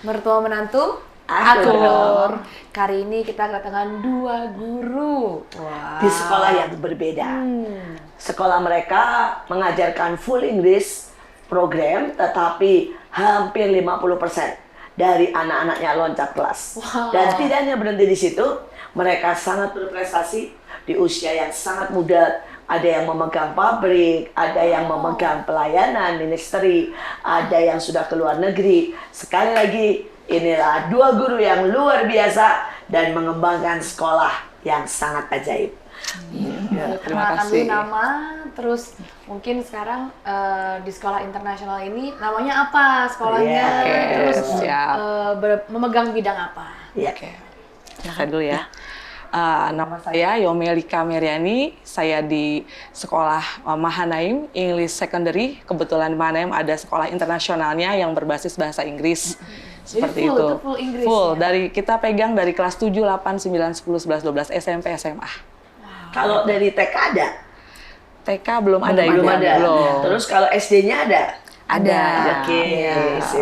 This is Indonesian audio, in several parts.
Mertua menantu Akur. Kali ini kita kedatangan dua guru. Di sekolah yang berbeda. Sekolah mereka mengajarkan full English program, tetapi hampir 50% dari anak-anaknya loncat kelas. Dan tidak hanya berhenti di situ, mereka sangat berprestasi di usia yang sangat muda. Ada yang memegang pabrik, ada yang memegang pelayanan, ministry, ada yang sudah ke luar negeri. Sekali lagi, inilah dua guru yang luar biasa dan mengembangkan sekolah yang sangat ajaib. Terima kasih. Nama, terus mungkin sekarang di sekolah internasional ini namanya apa sekolahnya? Terus memegang bidang apa? Saya dulu ya. Nama saya Yomelika Meriani, saya di sekolah Mahanaim English Secondary. Kebetulan di Mahanaim ada sekolah internasionalnya yang berbasis bahasa Inggris. Seperti full, itu. Full Inggris. Full, ya? dari kita pegang dari kelas 7, 8, 9, 10, 11, 12, SMP, SMA. Kalau dari TK ada? TK belum ada. Belum ada. Belum. Terus kalau SD-nya ada? Ada. Oke,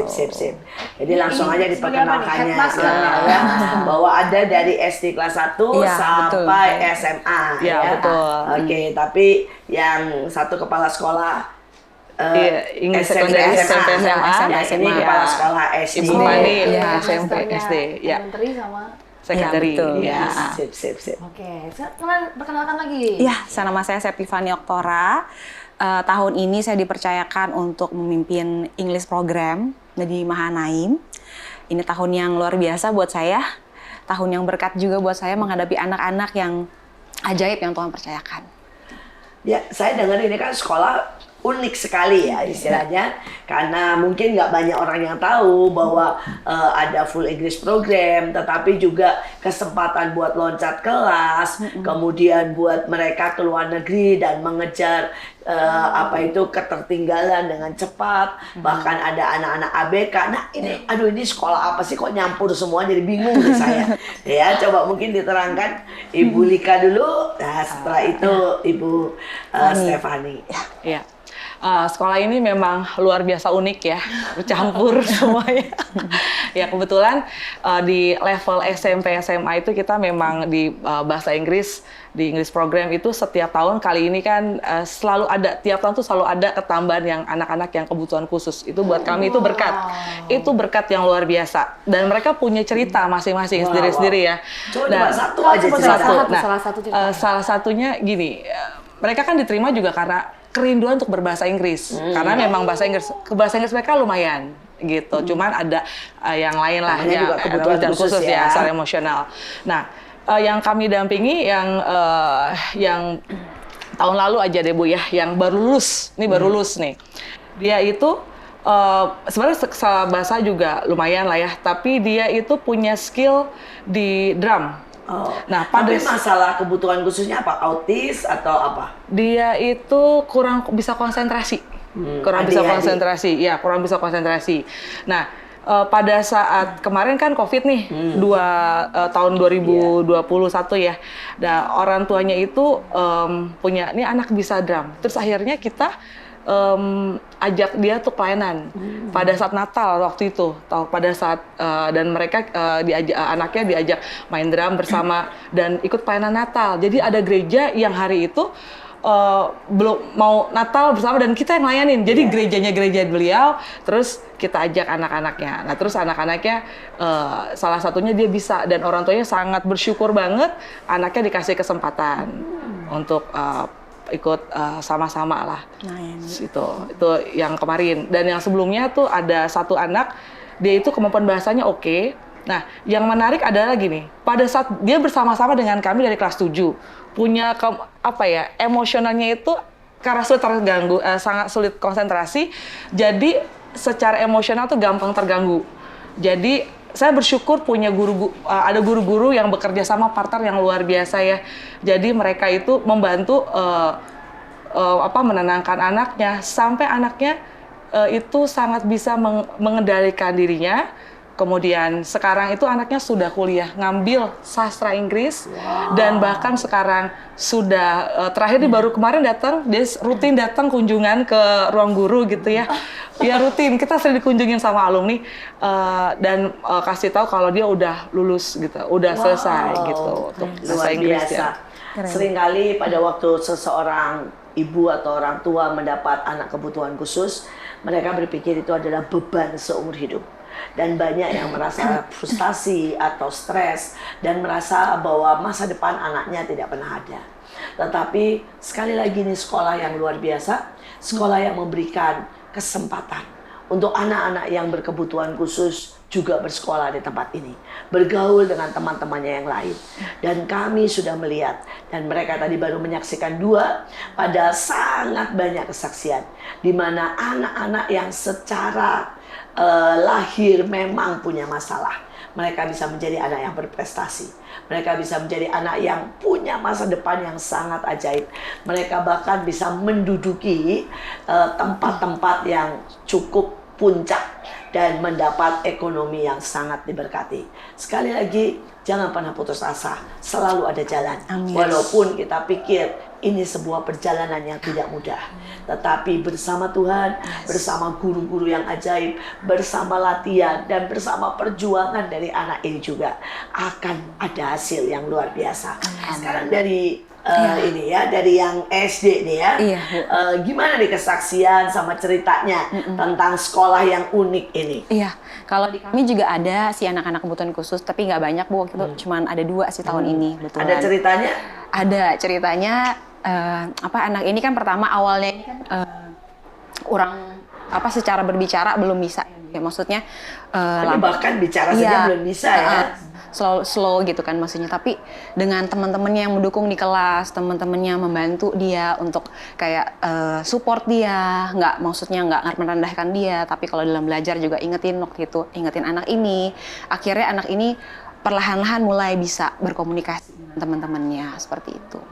sip. Jadi langsung aja diperkenalkannya ya, bahwa ada dari SD kelas 1 sampai SMA. Ya, betul. Oke, tapi yang satu kepala sekolah English SMP, SMP, SMA. Ini kepala sekolah SD. Ibu Fani, SMP, Masternya SD. Ya. elementary sama Secondary. Ya, Ya. sip. Oke, perkenalkan lagi. Ya, nama saya Septifani Oktora. Tahun ini saya dipercayakan untuk memimpin English program di Mahanaim. Ini tahun yang luar biasa buat saya. Tahun yang berkat juga buat saya menghadapi anak-anak yang ajaib yang Tuhan percayakan. Ya, saya dengar ini kan sekolah unik sekali ya istilahnya, karena mungkin nggak banyak orang yang tahu bahwa ada full English program, tetapi juga kesempatan buat loncat kelas, kemudian buat mereka ke luar negeri dan mengejar ketertinggalan dengan cepat, bahkan ada anak-anak ABK. Nah ini sekolah apa sih kok nyampur semua, jadi bingung deh saya. Ya, coba mungkin diterangkan Ibu Lika dulu, nah setelah itu Ibu Stefani. Ya. Sekolah ini memang luar biasa unik ya, bercampur semuanya. Ya kebetulan di level SMP SMA itu kita memang di bahasa Inggris, di English program itu setiap tahun, kali ini kan selalu ada, tiap tahun tuh selalu ada ketambahan yang anak-anak yang kebutuhan khusus. Itu buat kami itu berkat. Itu berkat yang luar biasa. Dan mereka punya cerita masing-masing sendiri-sendiri ya. Coba satu aja cerita. Salah satunya gini, mereka kan diterima juga karena kerinduan untuk berbahasa Inggris, karena memang bahasa Inggris mereka lumayan gitu. Cuman ada yang lain lah ya, kebutuhan khusus ya, secara emosional. Nah, yang kami dampingi yang tahun lalu aja deh Bu ya, yang baru lulus nih. Dia itu sebenarnya bahasa juga lumayan lah ya, tapi dia itu punya skill di drum. Nah, tapi masalah kebutuhan khususnya apa? Autis atau apa? Dia itu kurang bisa konsentrasi. Kurang bisa konsentrasi. Nah, pada saat kemarin kan COVID nih, tahun 2021 ya. Nah, orang tuanya itu punya, nih anak bisa drum. Terus akhirnya kita ajak dia tuh pelayanan pada saat Natal waktu itu, pada saat dan mereka anaknya diajak main drum bersama dan ikut pelayanan Natal. Jadi ada gereja yang hari itu belum mau Natal bersama dan kita yang layanin. Jadi gerejanya gereja beliau, terus kita ajak anak-anaknya. Nah terus anak-anaknya salah satunya dia bisa, dan orang tuanya sangat bersyukur banget anaknya dikasih kesempatan untuk ikut sama-sama lah. Itu yang kemarin. Dan yang sebelumnya tuh ada satu anak, dia itu kemampuan bahasanya oke. Nah, yang menarik adalah gini, pada saat dia bersama-sama dengan kami dari kelas 7, punya emosionalnya itu karena sulit terganggu, sangat sulit konsentrasi, jadi secara emosional tuh gampang terganggu. Jadi saya bersyukur punya ada guru-guru yang bekerja sama partner yang luar biasa ya. Jadi mereka itu membantu menenangkan anaknya sampai anaknya itu sangat bisa mengendalikan dirinya, Kemudian sekarang itu anaknya sudah kuliah, ngambil sastra Inggris, dan bahkan sekarang sudah terakhir baru kemarin datang, dia rutin datang kunjungan ke ruang guru gitu ya. Ya rutin, kita sering dikunjungin sama alumni dan kasih tahu kalau dia udah lulus gitu, udah selesai gitu untuk bahasa Inggris ya. Seringkali pada waktu seseorang ibu atau orang tua mendapat anak kebutuhan khusus, mereka berpikir itu adalah beban seumur hidup. Dan banyak yang merasa frustasi atau stres dan merasa bahwa masa depan anaknya tidak pernah ada. Tetapi sekali lagi ini sekolah yang luar biasa, sekolah yang memberikan kesempatan untuk anak-anak yang berkebutuhan khusus juga bersekolah di tempat ini, bergaul dengan teman-temannya yang lain. Dan kami sudah melihat, dan mereka tadi baru menyaksikan 2, pada sangat banyak kesaksian, di mana anak-anak yang secara lahir memang punya masalah, mereka bisa menjadi anak yang berprestasi. Mereka bisa menjadi anak yang punya masa depan yang sangat ajaib. Mereka bahkan bisa menduduki tempat-tempat yang cukup puncak dan mendapat ekonomi yang sangat diberkati. Sekali lagi, jangan pernah putus asa. Selalu ada jalan. Amin. Walaupun kita pikir ini sebuah perjalanan yang tidak mudah. Tetapi bersama Tuhan, bersama guru-guru yang ajaib, bersama latihan, dan bersama perjuangan dari anak ini juga akan ada hasil yang luar biasa. Sekarang dari ini ya, dari yang SD nih ya. Gimana nih kesaksian sama ceritanya tentang sekolah yang unik ini? Iya, kalau di kami juga ada si anak-anak kebutuhan khusus, tapi nggak banyak Bu, itu cuman ada 2 sih tahun ini. Betul. Ada ceritanya? Ada ceritanya. Anak ini kan pertama awalnya ini kan kurang secara berbicara belum bisa ya, maksudnya bahkan bicara saja belum bisa ya. Slow gitu kan maksudnya, tapi dengan teman-temannya yang mendukung di kelas, teman-temannya membantu dia untuk kayak support dia, maksudnya nggak merendahkan dia, tapi kalau dalam belajar juga ingetin anak ini. Akhirnya anak ini perlahan-lahan mulai bisa berkomunikasi dengan teman-temannya seperti itu.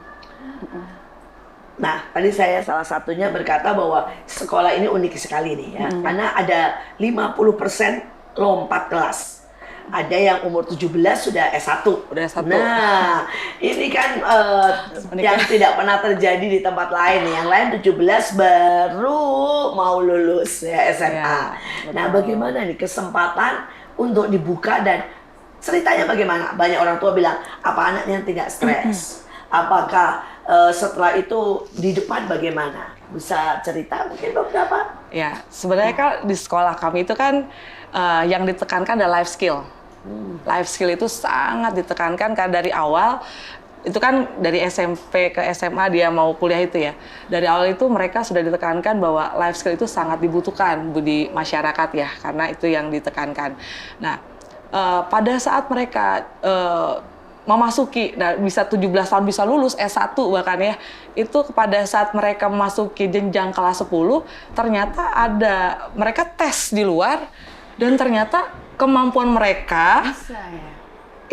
Nah, tadi saya salah satunya berkata bahwa sekolah ini unik sekali nih ya. Karena ada 50% lompat kelas. Ada yang umur 17 sudah S1. Udah S1. Nah, ini kan yang tidak pernah terjadi di tempat lain. Yang lain 17 baru mau lulus ya SMA. Ya, nah, bagaimana nih kesempatan untuk dibuka dan ceritanya bagaimana? Banyak orang tua bilang, apa anaknya tidak stres? Apakah setelah itu di depan bagaimana? Bisa cerita mungkin beberapa? Ya, sebenarnya kan di sekolah kami itu kan yang ditekankan adalah life skill. Life skill itu sangat ditekankan karena dari awal itu kan dari SMP ke SMA dia mau kuliah itu ya. Dari awal itu mereka sudah ditekankan bahwa life skill itu sangat dibutuhkan di masyarakat ya, karena itu yang ditekankan. Nah, pada saat mereka memasuki, bisa 17 tahun bisa lulus S1 bahkan ya, itu pada saat mereka memasuki jenjang kelas 10, ternyata mereka tes di luar dan ternyata kemampuan mereka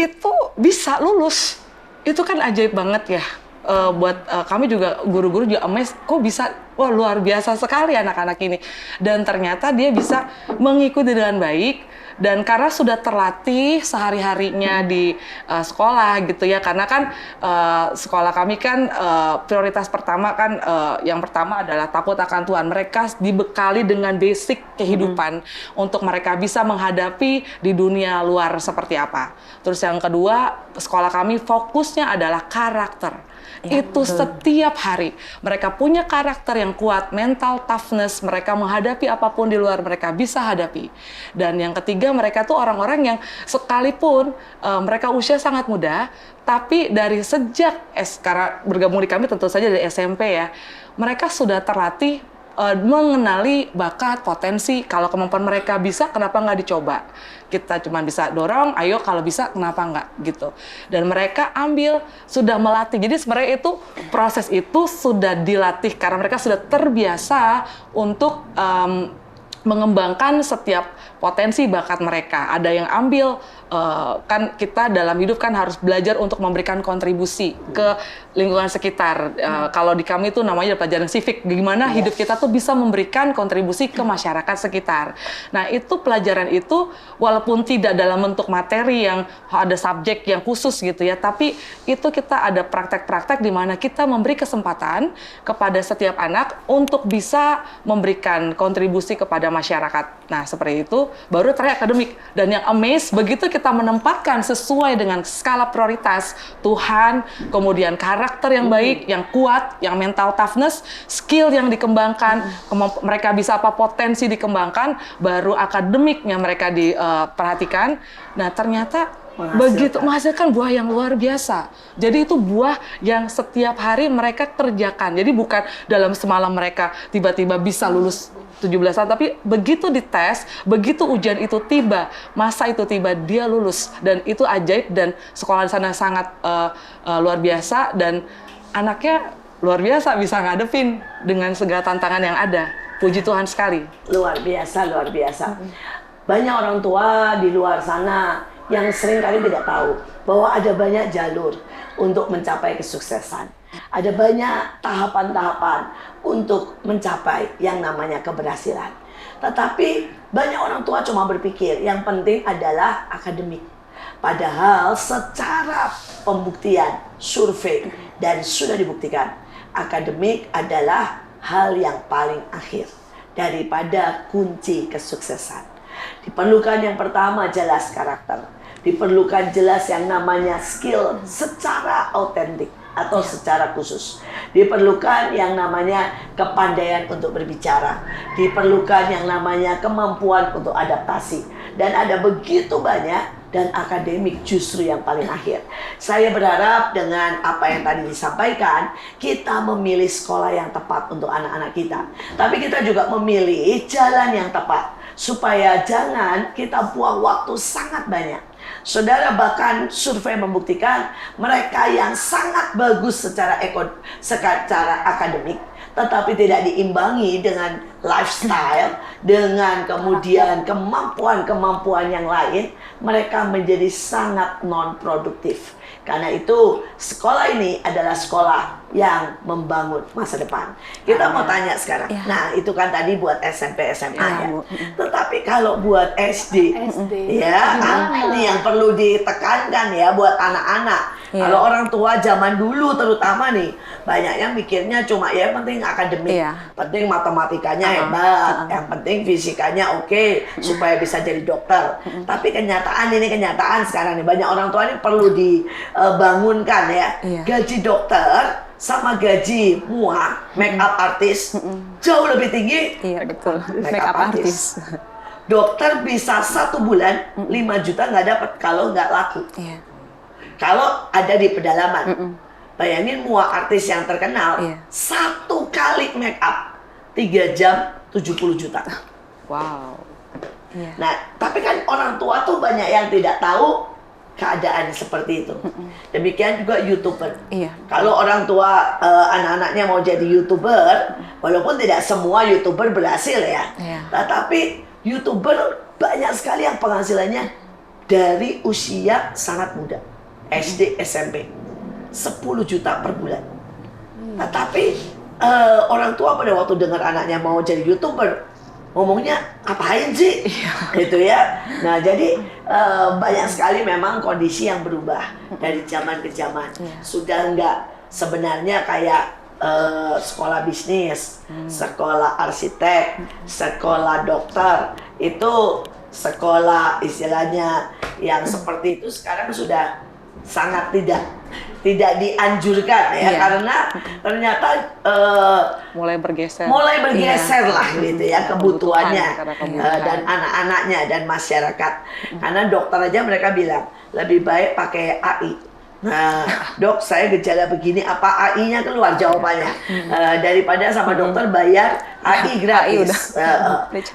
itu bisa lulus. Itu kan ajaib banget ya. Buat kami juga guru-guru juga amazed, kok bisa, wah luar biasa sekali anak-anak ini. Dan ternyata dia bisa mengikuti dengan baik. Dan karena sudah terlatih sehari-harinya di sekolah gitu ya, karena kan sekolah kami kan prioritas pertama kan yang pertama adalah takut akan Tuhan. Mereka dibekali dengan basic kehidupan untuk mereka bisa menghadapi di dunia luar seperti apa. Terus yang kedua, sekolah kami fokusnya adalah karakter. Ya, itu betul. Setiap hari mereka punya karakter yang kuat, mental toughness, mereka menghadapi apapun di luar mereka bisa hadapi. Dan yang ketiga, mereka tuh orang-orang yang sekalipun mereka usia sangat muda, tapi dari sejak karena bergabung di kami tentu saja dari SMP ya, mereka sudah terlatih mengenali bakat, potensi. Kalau kemampuan mereka bisa, kenapa nggak dicoba? Kita cuma bisa dorong, ayo kalau bisa kenapa nggak gitu. Dan mereka sudah melatih. Jadi sebenarnya itu proses itu sudah dilatih karena mereka sudah terbiasa untuk mengembangkan setiap potensi bakat mereka. Ada yang ambil, kan kita dalam hidup kan harus belajar untuk memberikan kontribusi ke lingkungan sekitar. Kalau di kami itu namanya pelajaran civic, gimana hidup kita tuh bisa memberikan kontribusi ke masyarakat sekitar. Nah itu pelajaran itu walaupun tidak dalam bentuk materi yang ada subjek yang khusus gitu ya, tapi itu kita ada praktek-praktek di mana kita memberi kesempatan kepada setiap anak untuk bisa memberikan kontribusi kepada masyarakat. Nah seperti itu baru terakhir akademik. Dan yang amaze, begitu kita menempatkan sesuai dengan skala prioritas Tuhan, kemudian karakter yang baik, yang kuat, yang mental toughness, skill yang dikembangkan, mereka bisa apa potensi dikembangkan, baru akademiknya mereka diperhatikan. Nah ternyata begitu menghasilkan buah yang luar biasa. Jadi itu buah yang setiap hari mereka kerjakan. Jadi bukan dalam semalam mereka tiba-tiba bisa lulus 17-an, tapi begitu dites, begitu ujian itu tiba, masa itu tiba, dia lulus. Dan itu ajaib, dan sekolah di sana sangat luar biasa, dan anaknya luar biasa bisa ngadepin dengan segala tantangan yang ada. Puji Tuhan sekali. Luar biasa, luar biasa. Banyak orang tua di luar sana yang sering kali tidak tahu bahwa ada banyak jalur untuk mencapai kesuksesan. Ada banyak tahapan-tahapan untuk mencapai yang namanya keberhasilan. Tetapi banyak orang tua cuma berpikir yang penting adalah akademik. Padahal secara pembuktian, survei, dan sudah dibuktikan, akademik adalah hal yang paling akhir daripada kunci kesuksesan. Diperlukan yang pertama jelas karakter. Diperlukan jelas yang namanya skill secara autentik atau secara khusus. Diperlukan yang namanya kepandaian untuk berbicara. Diperlukan yang namanya kemampuan untuk adaptasi. Dan ada begitu banyak, dan akademik justru yang paling akhir. Saya berharap dengan apa yang tadi disampaikan, kita memilih sekolah yang tepat untuk anak-anak kita. Tapi kita juga memilih jalan yang tepat, supaya jangan kita buang waktu sangat banyak. Saudara, bahkan survei membuktikan mereka yang sangat bagus secara akademik, tetapi tidak diimbangi dengan lifestyle, dengan kemudian kemampuan-kemampuan yang lain, mereka menjadi sangat non-produktif. Karena itu, sekolah ini adalah sekolah yang membangun masa depan. Kita mau tanya sekarang. Nah, itu kan tadi buat SMP, SMA ya. Tetapi kalau buat SD, ya, ini yang perlu ditekankan ya buat anak-anak. Kalau orang tua zaman dulu terutama nih, banyak yang mikirnya cuma ya penting akademik, penting matematikanya hebat, yang penting fisikanya oke, supaya bisa jadi dokter. Tapi kenyataan sekarang nih, banyak orang tua ini perlu dibangunkan ya. Gaji dokter sama gaji make up artis jauh lebih tinggi. Iya betul, make up artis. Dokter bisa 1 bulan 5 juta nggak dapat kalau nggak laku. Kalau ada di pedalaman. Bayangin artis yang terkenal, 1 kali make up 3 jam 70 juta. Wow. Nah, tapi kan orang tua tuh banyak yang tidak tahu keadaan seperti itu. Demikian juga YouTuber. Kalau orang tua anak-anaknya mau jadi YouTuber, walaupun tidak semua YouTuber berhasil ya. Tetapi YouTuber banyak sekali yang penghasilannya dari usia sangat muda. SD, SMP, 10 juta per bulan. Tetapi orang tua pada waktu dengar anaknya mau jadi YouTuber, ngomongnya ngapain sih? Gitu ya. Nah, jadi banyak sekali memang kondisi yang berubah dari zaman ke zaman. Sudah enggak sebenarnya kayak sekolah bisnis, sekolah arsitek, sekolah dokter, itu sekolah istilahnya yang seperti itu sekarang sudah sangat tidak dianjurkan ya, karena ternyata mulai bergeser lah gitu ya kebutuhannya dan anak-anaknya dan masyarakat. Karena dokter aja mereka bilang lebih baik pakai AI. Nah, dok, saya gejala begini, apa AI-nya keluar jawabannya, daripada sama dokter bayar AI gratis.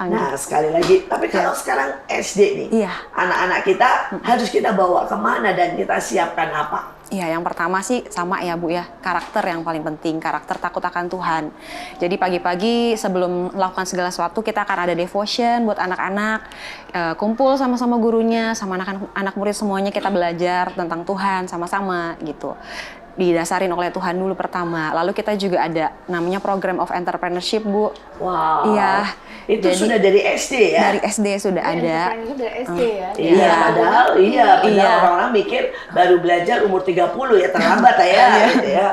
Nah, sekali lagi, tapi kalau sekarang SD nih, anak-anak kita harus kita bawa kemana dan kita siapkan apa? Iya, yang pertama sih sama ya Bu ya, karakter yang paling penting, karakter takut akan Tuhan. Jadi pagi-pagi sebelum melakukan segala sesuatu kita akan ada devotion buat anak-anak, kumpul sama-sama gurunya, sama anak murid semuanya kita belajar tentang Tuhan sama-sama gitu. Didasarin oleh Tuhan dulu pertama. Lalu kita juga ada namanya program of entrepreneurship, Bu. Wow. Iya. Itu Jadi, sudah dari SD ya? Dari SD sudah ada. Entrepreneurship dari SD ya. Iya, padahal orang-orang mikir baru belajar umur 30 ya, terlambat ya. Gitu ya.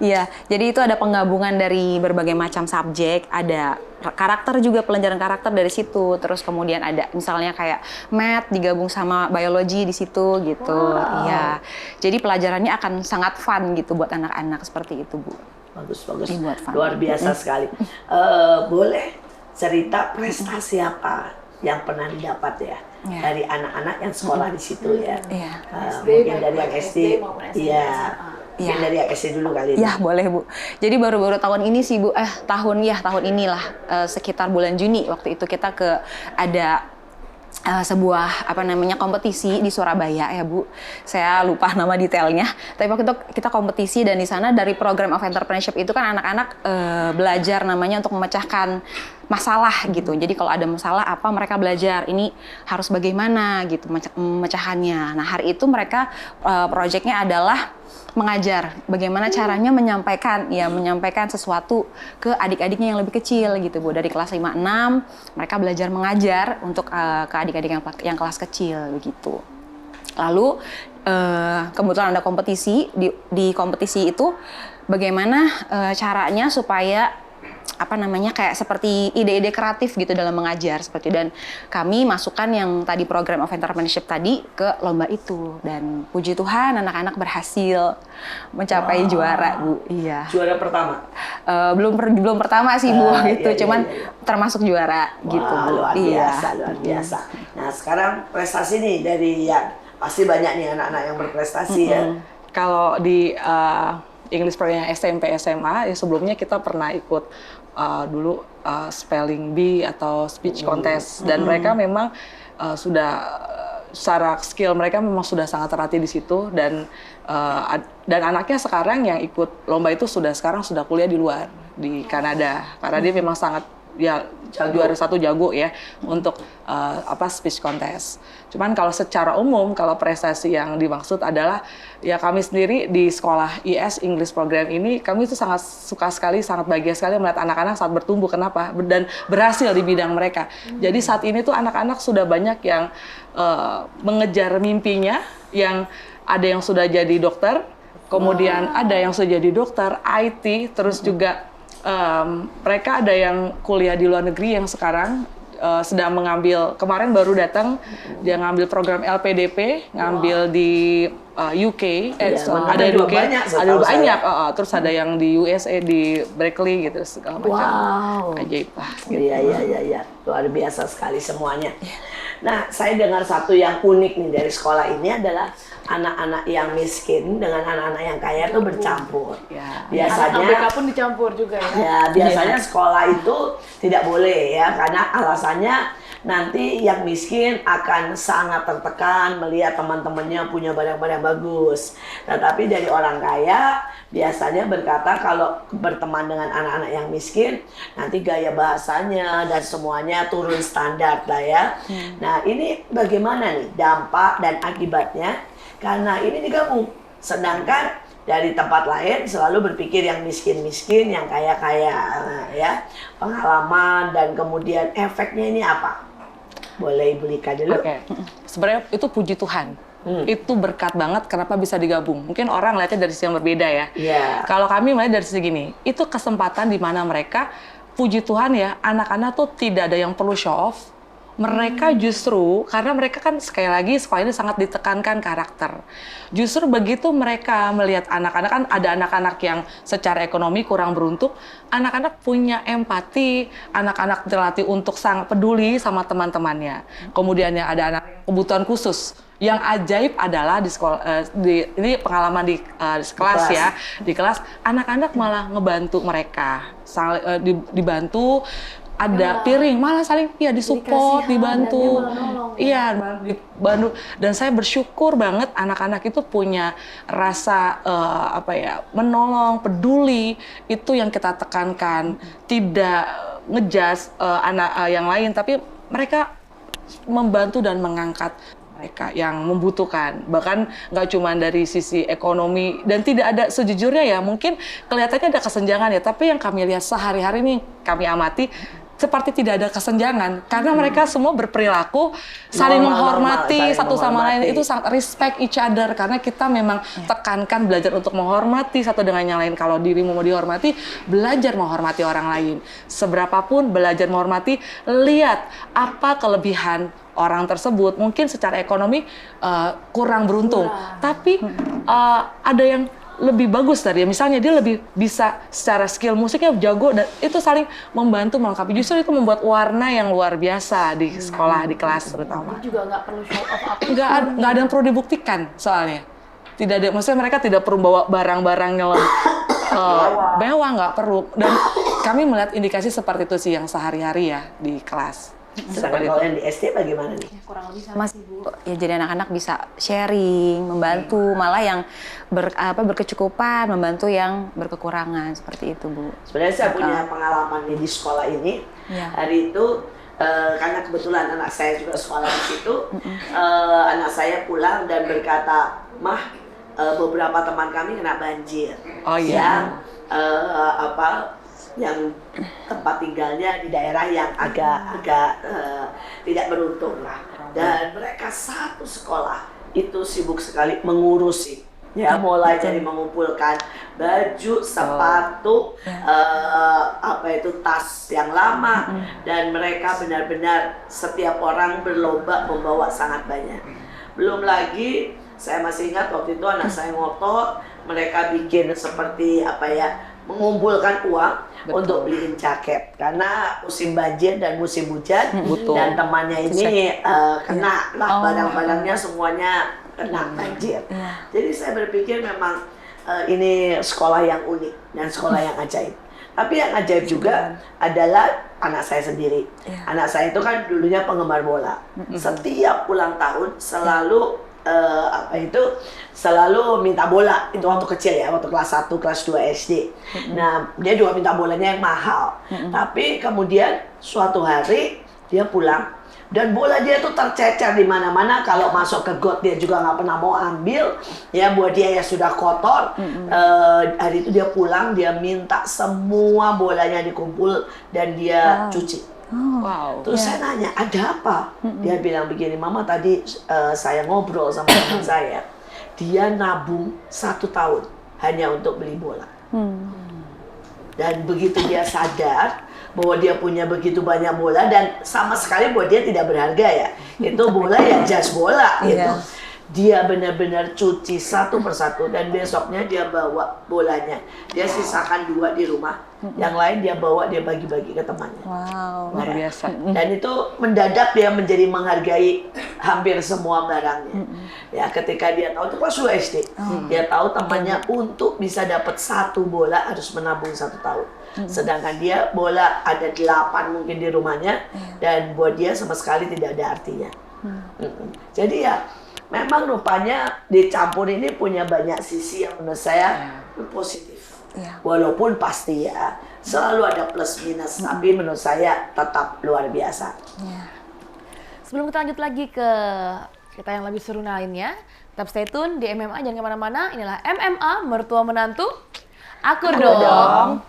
Iya, jadi itu ada penggabungan dari berbagai macam subjek, ada karakter juga, pelajaran karakter dari situ. Terus kemudian ada misalnya kayak math digabung sama biologi di situ gitu. Wow. Iya. Jadi pelajarannya akan sangat fun gitu buat anak-anak seperti itu, Bu. Bagus. Dibuat fun. Luar biasa sekali. Boleh cerita prestasi apa yang pernah didapat ya dari anak-anak yang sekolah di situ ya? Iya. Mungkin dari yang SD, maupun SMP, iya. SMA. Mungkin dari yang SD dulu kali ini. Ya boleh Bu. Jadi baru-baru tahun ini sih Bu, tahun inilah sekitar bulan Juni waktu itu kita ada sebuah kompetisi di Surabaya ya Bu. Saya lupa nama detailnya. Tapi waktu itu kita kompetisi dan di sana dari program of entrepreneurship itu kan anak-anak belajar namanya untuk memecahkan masalah gitu. Jadi kalau ada masalah apa mereka belajar ini harus bagaimana gitu memecahannya. Nah hari itu mereka proyeknya adalah mengajar bagaimana caranya menyampaikan sesuatu ke adik-adiknya yang lebih kecil gitu Bu. Dari kelas 5-6 mereka belajar mengajar untuk ke adik-adik yang kelas kecil begitu. Lalu kebetulan ada kompetisi di kompetisi itu bagaimana caranya supaya kayak seperti ide-ide kreatif gitu dalam mengajar seperti, dan kami masukkan yang tadi program of entrepreneurship tadi ke lomba itu dan puji Tuhan anak-anak berhasil mencapai juara Bu. Iya. Juara pertama? Belum pertama sih Bu gitu, cuman termasuk juara gitu Bu. Luar biasa. Nah sekarang prestasi nih dari yang pasti banyak nih anak-anak yang berprestasi ya. Kalau di English program SMP SMA ya sebelumnya kita pernah ikut dulu spelling bee atau speech contest dan mereka memang sudah secara skill mereka memang sudah sangat terlatih di situ dan anaknya sekarang yang ikut lomba itu sekarang sudah kuliah di luar di Kanada karena dia memang sangat juara satu jago ya untuk speech contest. Cuman kalau secara umum kalau prestasi yang dimaksud adalah ya kami sendiri di sekolah IS English Program ini kami itu sangat suka sekali, sangat bahagia sekali melihat anak-anak saat bertumbuh. Kenapa? Dan berhasil di bidang mereka. Jadi saat ini tuh anak-anak sudah banyak yang mengejar mimpinya, yang ada yang sudah jadi dokter, kemudian ada yang sudah jadi dokter, IT, terus juga mereka ada yang kuliah di luar negeri yang sekarang sedang mengambil, kemarin baru datang dia ngambil program LPDP, ngambil di UK, ada di UK, ada banyak, terus ada yang di USA di Berkeley gitu segala macam. Wow. Ajaib lah. Gitu. Iya, luar biasa sekali semuanya. Nah, saya dengar satu yang unik nih dari sekolah ini adalah anak-anak yang miskin dengan anak-anak yang kaya itu bercampur. Ya. Biasanya ABK pun dicampur juga ya. Ya, biasanya sekolah itu tidak boleh ya karena alasannya nanti yang miskin akan sangat tertekan melihat teman-temannya punya barang-barang bagus. Tetapi dari orang kaya biasanya berkata kalau berteman dengan anak-anak yang miskin nanti gaya bahasanya dan semuanya turun standar lah ya. Nah ini bagaimana nih dampak dan akibatnya karena ini digabung. Sedangkan dari tempat lain selalu berpikir yang miskin-miskin, yang kaya-kaya ya. Pengalaman dan kemudian efeknya ini apa? Boleh Ibu Lika dulu? Oke. Sebenarnya itu puji Tuhan. Itu berkat banget kenapa bisa digabung. Mungkin orang lihatnya dari sisi yang berbeda ya. Yeah. Kalau kami melihat dari sisi gini, itu kesempatan di mana mereka, puji Tuhan ya, anak-anak tuh tidak ada yang perlu show off. Mereka justru, karena mereka kan sekali lagi sekolah ini sangat ditekankan karakter. Justru begitu mereka melihat anak-anak, kan ada anak-anak yang secara ekonomi kurang beruntung, anak-anak punya empati, anak-anak terlatih untuk sangat peduli sama teman-temannya. Kemudian yang ada anak kebutuhan khusus. Yang ajaib adalah di sekolah, ini pengalaman di kelas ya, di kelas anak-anak malah ngebantu mereka, dibantu. ada piring, malah saling ya disupport, dibantu. Iya, dibantu. Dan saya bersyukur banget anak-anak itu punya rasa menolong, peduli. Itu yang kita tekankan. Tidak ngejudge anak yang lain, tapi mereka membantu dan mengangkat mereka yang membutuhkan, bahkan nggak cuma dari sisi ekonomi, dan tidak ada, sejujurnya ya mungkin kelihatannya ada kesenjangan ya, tapi yang kami lihat sehari-hari ini kami amati seperti tidak ada kesenjangan, karena mereka semua berperilaku saling menghormati satu sama lain, itu sangat respect each other, karena kita memang tekankan belajar untuk menghormati satu dengan yang lain. Kalau dirimu mau dihormati, belajar menghormati orang lain. Seberapapun belajar menghormati, lihat apa kelebihan orang tersebut. Mungkin secara ekonomi kurang beruntung, tapi ada yang lebih bagus dari dia. Misalnya dia lebih bisa secara skill musiknya jago, dan itu saling membantu melengkapi. Justru itu membuat warna yang luar biasa di sekolah, di kelas terutama. Jadi juga nggak perlu show off apa. Nggak ada yang perlu dibuktikan soalnya. Tidak ada, maksudnya mereka tidak perlu bawa barang-barang yang mewah, nggak perlu. Dan kami melihat indikasi seperti itu sih yang sehari-hari ya di kelas. Sedangkan kalau yang di SD bagaimana nih? Ya, kurang lebih sama sih, Bu. Ya, jadi anak-anak bisa sharing, membantu, malah yang berkecukupan, membantu yang berkekurangan, seperti itu, Bu. Sebenarnya saya punya pengalaman nih di sekolah ini. Hari itu karena kebetulan anak saya juga sekolah di situ, anak saya pulang dan berkata, "Mah, beberapa teman kami kena banjir." Oh iya. Yang tempat tinggalnya di daerah yang agak tidak beruntung lah, dan mereka satu sekolah itu sibuk sekali mengurusi, ya, mulai dari mengumpulkan baju, sepatu, tas yang lama, dan mereka benar-benar setiap orang berlomba membawa sangat banyak. Belum lagi saya masih ingat waktu itu anak saya ngotot, mereka bikin seperti mengumpulkan uang untuk beliin jaket, karena musim banjir dan musim hujan. Dan temannya ini kena lah, barang-barangnya semuanya kena banjir. Jadi saya berpikir memang ini sekolah yang unik dan sekolah yang ajaib. Tapi yang ajaib juga adalah anak saya sendiri. Anak saya itu kan dulunya penggemar bola. Setiap ulang tahun selalu selalu minta bola. Itu waktu kecil ya, waktu kelas 1, kelas 2 SD. Nah, dia juga minta bolanya yang mahal. Tapi kemudian suatu hari dia pulang dan bola dia tuh tercecer di mana-mana. Kalau masuk ke got dia juga nggak pernah mau ambil. Ya, buat dia ya sudah kotor. Hari itu dia pulang, dia minta semua bolanya dikumpul dan dia cuci. Terus saya nanya, ada apa? Dia bilang begini, "Mama, tadi saya ngobrol sama teman saya, dia nabung 1 tahun hanya untuk beli bola." Dan begitu dia sadar bahwa dia punya begitu banyak bola, dan sama sekali buat dia tidak berharga ya, itu bola ya jas bola gitu. Dia benar-benar cuci satu persatu, dan besoknya dia bawa bolanya. Dia sisakan 2 di rumah, yang lain dia bawa, dia bagi-bagi ke temannya. Wow, luar biasa. Dan itu mendadak dia menjadi menghargai hampir semua barangnya. Ya, ketika dia tahu, itu kelas 2 SD, dia tahu temannya untuk bisa dapat 1 bola harus menabung 1 tahun. Sedangkan dia bola ada 8 mungkin di rumahnya, dan buat dia sama sekali tidak ada artinya. Jadi ya, memang rupanya dicampur ini punya banyak sisi yang menurut saya positif. Walaupun pasti ya selalu ada plus minus, tapi menurut saya tetap luar biasa. Sebelum kita lanjut lagi ke cerita yang lebih seru lainnya, tetap stay tune di MMA, jangan kemana-mana. Inilah MMA Mertua Menantu. Akur dong.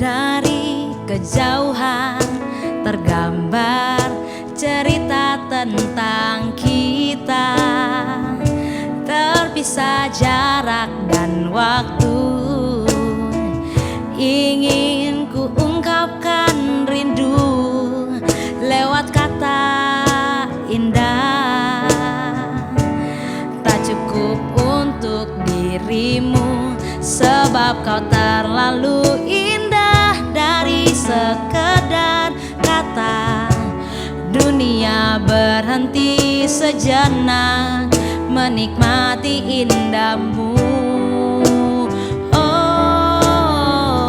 Dari kejauhan tergambar cerita tentang kita, terpisah jarak dan waktu. Ingin ku ungkapkan rindu lewat kata indah. Tak cukup untuk dirimu, sebab kau terlalu indah. Dari sekedar kata, dunia dunia berhenti sejenak menikmati indahmu. Oh,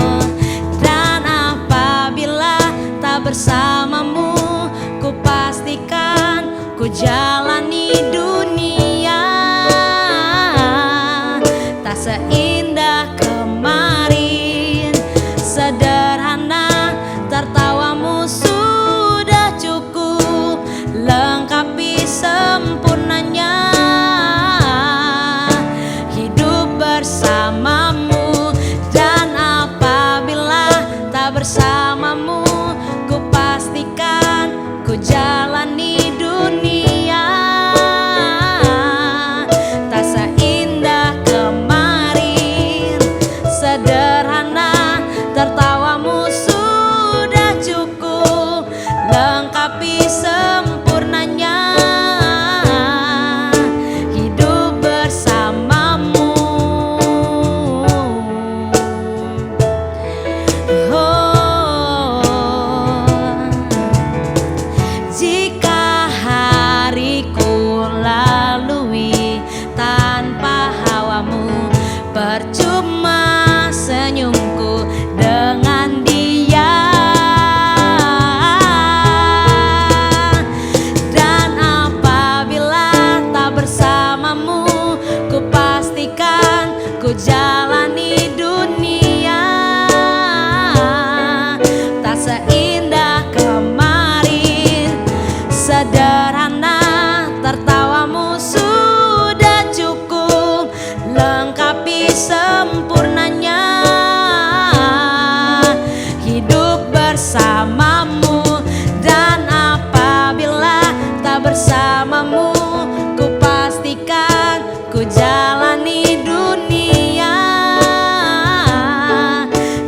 dan apabila tak bersamamu, ku pastikan ku jalani dunia tak seindah kemarin. Sederhana, tertawamu sudah cukup lengkapi sempurnanya hidup bersamamu. Dan apabila tak bersamamu, ku pastikan ku jalani dunia tak seindah kemarin. Sederhana, tertawamu sudah cukup lengkapi sempurnanya hidup bersamamu. Oh, jika hariku lalui tanpa hawamu, percuma senyumku dengan dia. Dan apabila tak bersamamu, ku pastikan ku jalani dunia tak seindah kemarin. Sederhana, tertawamu sudah cukup lengkapi sempurnanya hidup bersamamu. Dan apabila tak bersamamu, ku pastikan ku jalani dunia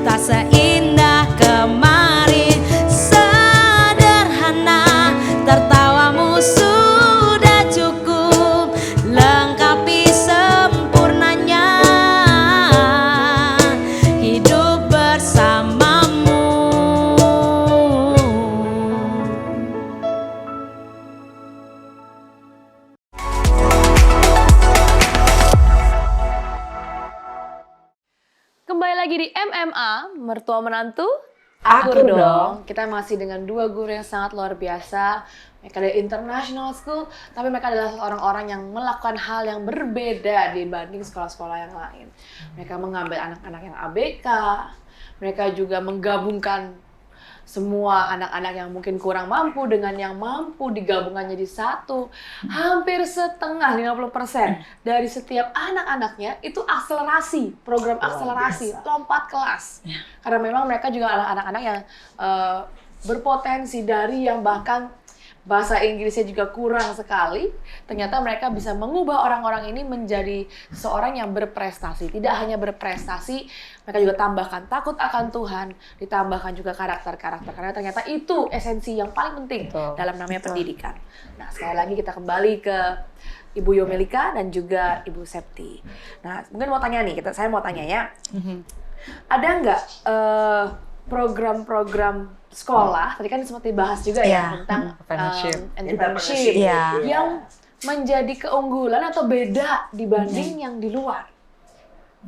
tak seindah kemarin. Sederhana, tertawamu sudah cukup lengkapi sempurnanya hidup bersamamu. Kembali lagi di MMA, Mertua Menantu, Akur dong. Kita masih dengan dua guru yang sangat luar biasa. Mereka dari international school, tapi mereka adalah orang-orang yang melakukan hal yang berbeda dibanding sekolah-sekolah yang lain. Mereka mengambil anak-anak yang ABK, mereka juga menggabungkan semua anak-anak yang mungkin kurang mampu dengan yang mampu, digabungkan jadi satu. Hampir setengah, 50% dari setiap anak-anaknya itu akselerasi, program akselerasi, lompat kelas. Karena memang mereka juga adalah anak-anak yang berpotensi dari yang bahkan bahasa Inggrisnya juga kurang sekali, ternyata mereka bisa mengubah orang-orang ini menjadi seseorang yang berprestasi. Tidak hanya berprestasi, mereka juga tambahkan takut akan Tuhan, ditambahkan juga karakter-karakter. Karena ternyata itu esensi yang paling penting dalam namanya pendidikan. Nah, sekali lagi kita kembali ke Ibu Yomelika dan juga Ibu Septi. Nah, mungkin mau tanya nih, saya mau tanya ya. Ada nggak program-program sekolah, tadi kan sempat dibahas juga ya tentang entrepreneurship yang menjadi keunggulan atau beda dibanding yang di luar?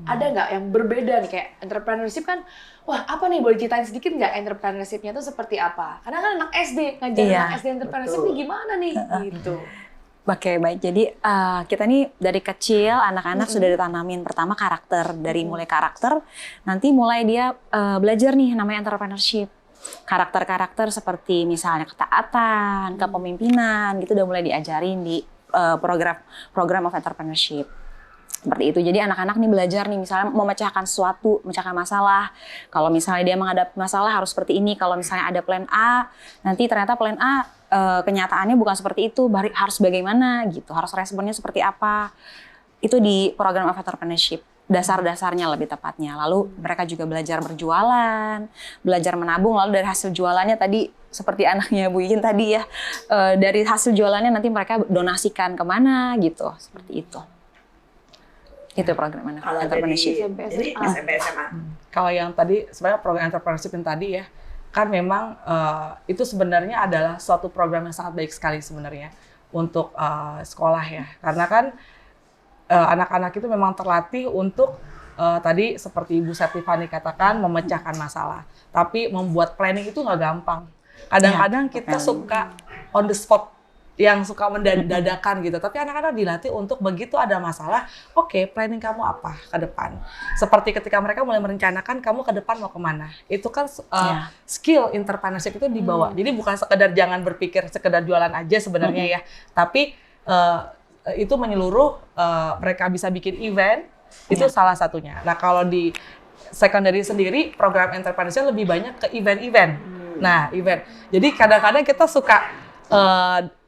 Ada nggak yang berbeda nih, kayak entrepreneurship kan, wah apa nih, boleh ceritain sedikit nggak entrepreneurship-nya itu seperti apa? Karena kan anak SD, ngajarin anak SD entrepreneurship ini gimana nih? Gitu. Oke, baik. Jadi kita nih dari kecil anak-anak sudah ditanamin pertama karakter. Dari mulai karakter, nanti mulai dia belajar nih namanya entrepreneurship. Karakter-karakter seperti misalnya ketaatan, kepemimpinan, gitu udah mulai diajarin di program of entrepreneurship. Seperti itu. Jadi anak-anak nih belajar nih misalnya memecahkan sesuatu, memecahkan masalah. Kalau misalnya dia menghadapi masalah harus seperti ini. Kalau misalnya ada plan A, nanti ternyata plan A kenyataannya bukan seperti itu, harus bagaimana gitu, harus responnya seperti apa. Itu di program of entrepreneurship. Dasar-dasarnya lebih tepatnya. Lalu mereka juga belajar berjualan, belajar menabung, lalu dari hasil jualannya tadi seperti anaknya Bu Iin tadi ya, dari hasil jualannya nanti mereka donasikan kemana gitu, seperti itu. Itu program entrepreneurship. Ini SMP SMA. Kalau yang tadi sebenarnya program entrepreneurship yang tadi ya, kan memang itu sebenarnya adalah suatu program yang sangat baik sekali sebenarnya untuk sekolah ya. Karena kan anak-anak itu memang terlatih untuk tadi seperti Ibu Setifani katakan memecahkan masalah. Tapi membuat planning itu nggak gampang. Kadang-kadang kita suka on the spot, yang suka mendadakan gitu. Tapi anak-anak dilatih untuk begitu ada masalah, oke, planning kamu apa ke depan. Seperti ketika mereka mulai merencanakan kamu ke depan mau kemana. Itu kan skill entrepreneurship itu dibawa. Jadi bukan sekedar jangan berpikir sekedar jualan aja sebenarnya ya. Tapi itu menyeluruh, mereka bisa bikin event, itu salah satunya. Nah kalau di secondary sendiri, program entrepreneurship lebih banyak ke event-event. Nah event. Jadi kadang-kadang kita suka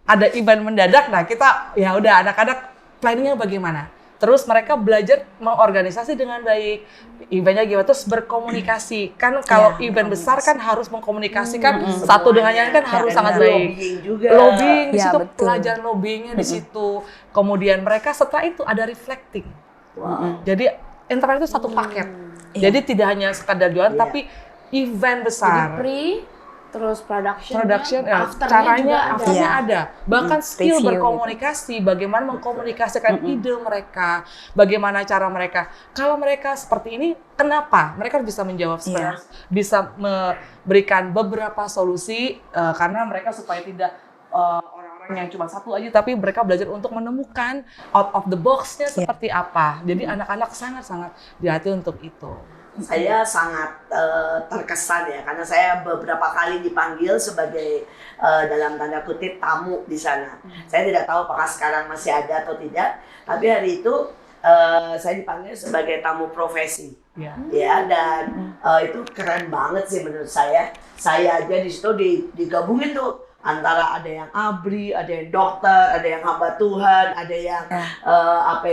ada event mendadak, nah kita ya udah anak-anak planningnya bagaimana. Terus mereka belajar mengorganisasi dengan baik, eventnya gimana, terus berkomunikasi. Kan kalau event besar kan harus mengkomunikasikan satu dengan yang kan harus sangat baik. Lobbying juga. Lobbying, di situ betul. pelajaran lobbyingnya di situ. Kemudian mereka setelah itu ada reflecting. Jadi internet itu satu paket. Jadi tidak hanya sekadar jualan, tapi event Jadi besar. terus production Caranya afternya ada. Bahkan skill Review berkomunikasi, bagaimana mengkomunikasikan ide mereka, bagaimana cara mereka. Kalau mereka seperti ini, kenapa? Mereka bisa menjawab bisa memberikan beberapa solusi karena mereka supaya tidak orang-orang yang cuma satu aja, tapi mereka belajar untuk menemukan out of the box-nya seperti apa. Jadi anak-anak sangat-sangat dilatih untuk itu. Saya sangat terkesan ya, karena saya beberapa kali dipanggil sebagai dalam tanda kutip tamu di sana. Saya tidak tahu apakah sekarang masih ada atau tidak, tapi hari itu saya dipanggil sebagai tamu profesi. Ya, dan itu keren banget sih menurut saya. Saya aja di situ digabungin tuh. Antara ada yang abri, ada yang dokter, ada yang hamba Tuhan, ada yang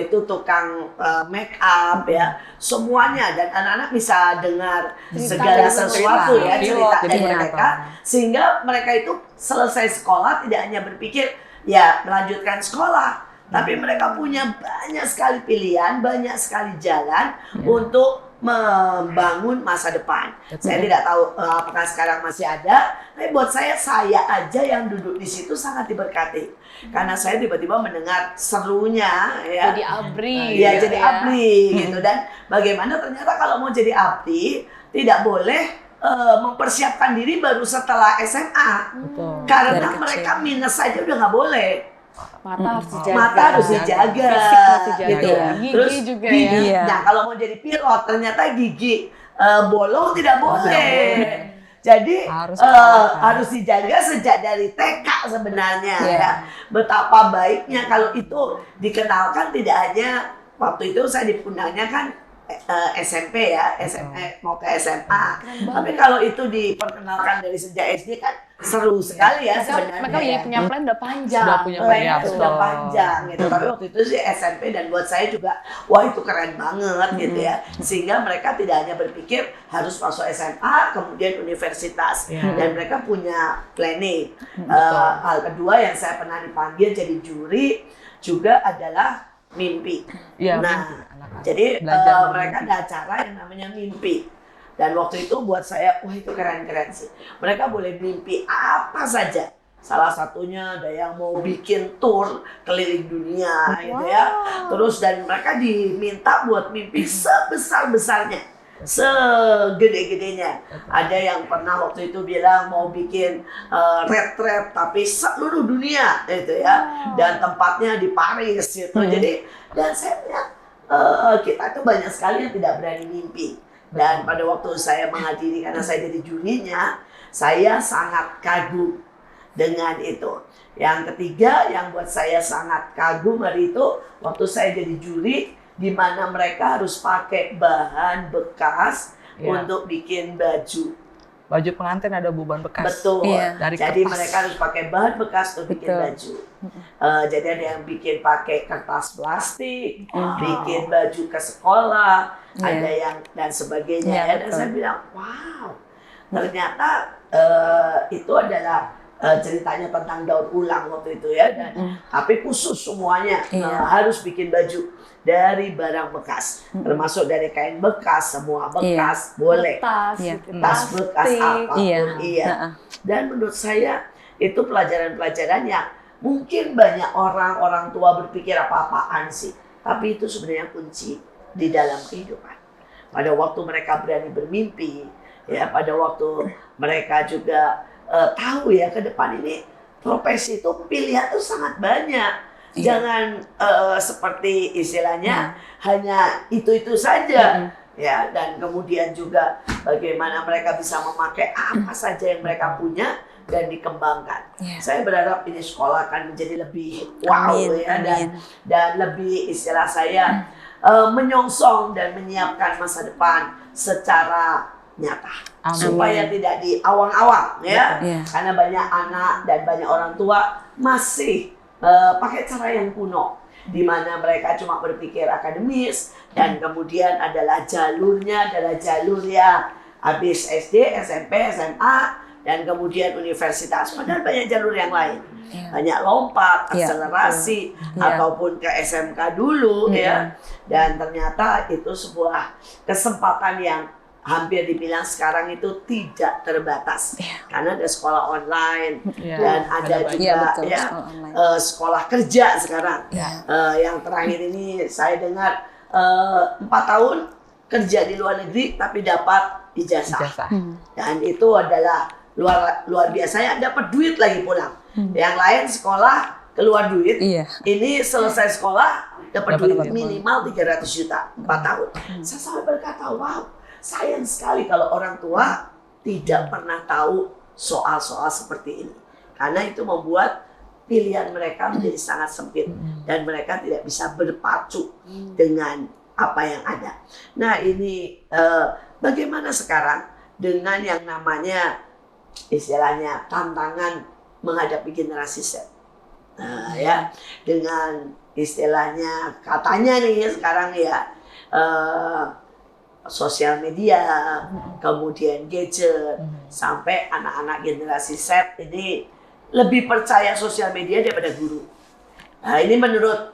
tukang make up ya, semuanya, dan anak-anak bisa dengar segala sesuatu ya, cerita dari mereka, sehingga mereka itu selesai sekolah tidak hanya berpikir ya melanjutkan sekolah, tapi mereka punya banyak sekali pilihan, banyak sekali jalan untuk membangun masa depan. Saya tidak tahu apakah sekarang masih ada, tapi buat saya aja yang duduk di situ sangat diberkati. Karena saya tiba-tiba mendengar serunya ya. Jadi abri. Iya, jadi abri gitu. Dan bagaimana ternyata kalau mau jadi abri tidak boleh mempersiapkan diri baru setelah SMA. Karena mereka minus saja udah nggak boleh. Mata harus dijaga. Mata harus dijaga, Fisik harus dijaga. gitu. Gigi Terus juga gigi. ya. Nah, kalau mau jadi pilot ternyata gigi bolong tidak boleh. Jadi harus dijaga sejak dari TK sebenarnya ya. Betapa baiknya kalau itu dikenalkan, tidak hanya waktu itu saya diundangnya kan SMP ya, mau ke SMA. Tapi kalau itu diperkenalkan dari sejak SD kan seru sekali ya sebenarnya. Mereka punya plan udah panjang. Sudah punya plan, Sudah panjang gitu. Tapi waktu itu sih SMP, dan buat saya juga wah itu keren banget gitu ya. Sehingga mereka tidak hanya berpikir harus masuk SMA kemudian universitas, dan mereka punya planning. Hal kedua yang saya pernah dipanggil jadi juri juga adalah mimpi. Nah, jadi mereka ada acara yang namanya mimpi. Dan waktu itu buat saya, wah itu keren-keren sih. Mereka boleh mimpi apa saja. Salah satunya ada yang mau bikin tour keliling dunia gitu ya. Terus dan mereka diminta buat mimpi sebesar-besarnya, segede-gedenya. Ada yang pernah waktu itu bilang mau bikin retret tapi seluruh dunia gitu ya. Dan tempatnya di Paris gitu. Jadi dan saya lihat kita itu banyak sekali yang tidak berani mimpi. Dan pada waktu saya menghadiri, karena saya jadi jurinya, saya sangat kagum dengan itu. Yang ketiga yang buat saya sangat kagum hari itu, waktu saya jadi juri, di mana mereka harus pakai bahan bekas untuk bikin baju. Baju pengantin ada beban bekas. Betul. Dari jadi kertas. mereka harus pakai bahan bekas untuk bikin baju. Jadi ada yang bikin pakai kertas plastik, bikin baju ke sekolah, ada yang dan sebagainya. Dan saya bilang, wow, ternyata itu adalah ceritanya tentang daur ulang waktu itu ya. Dan tapi khusus semuanya harus bikin baju. dari barang bekas, termasuk dari kain bekas, semua bekas boleh, Tas, Iya. gitu, tas bekas plastik. apapun, Iya. iya. Heeh. Dan menurut saya itu pelajaran-pelajaran yang mungkin banyak orang tua berpikir apa-apaan sih, tapi itu sebenarnya kunci di dalam kehidupan. Pada waktu mereka berani bermimpi, ya, pada waktu mereka juga tahu ya ke depan ini profesi itu pilihan itu sangat banyak. Iya. Jangan seperti istilahnya hanya itu saja. Ya, dan kemudian juga bagaimana mereka bisa memakai apa saja yang mereka punya dan dikembangkan. Iya. Saya berharap ini sekolah akan menjadi lebih wow Amin, ya, amin. dan lebih istilah saya menyongsong dan menyiapkan masa depan secara nyata. Amin. Supaya tidak di awang-awang ya. Iya. Karena banyak anak dan banyak orang tua masih pakai cara yang kuno, di mana mereka cuma berpikir akademis dan kemudian adalah jalurnya adalah jalur yang habis SD, SMP, SMA dan kemudian universitas. Padahal banyak jalur yang lain, banyak lompat, Iya, akselerasi betul. Iya. ataupun ke SMK dulu ya. Dan ternyata itu sebuah kesempatan yang hampir dibilang sekarang itu tidak terbatas, karena ada sekolah online Iya, dan ada ada banyak. juga Iya, betul, ya sekolah online. sekolah kerja sekarang. Iya. Yang terakhir ini saya dengar 4 tahun kerja di luar negeri tapi dapat ijazah. Ijazah. Dan itu adalah luar biasa, ya dapat duit lagi pulang. Yang lain sekolah keluar duit, Iya. ini selesai sekolah dapat Dapat duit duit. minimal 300 juta 4 tahun. Saya sampai berkata, wow, sayang sekali kalau orang tua tidak pernah tahu soal-soal seperti ini. Karena itu membuat pilihan mereka menjadi sangat sempit dan mereka tidak bisa berpacu dengan apa yang ada. Nah ini bagaimana sekarang dengan yang namanya istilahnya tantangan menghadapi generasi Z, ya, dengan istilahnya katanya nih sekarang ya sosial media, kemudian gadget, sampai anak-anak generasi Z ini lebih percaya sosial media daripada guru. Nah, ini menurut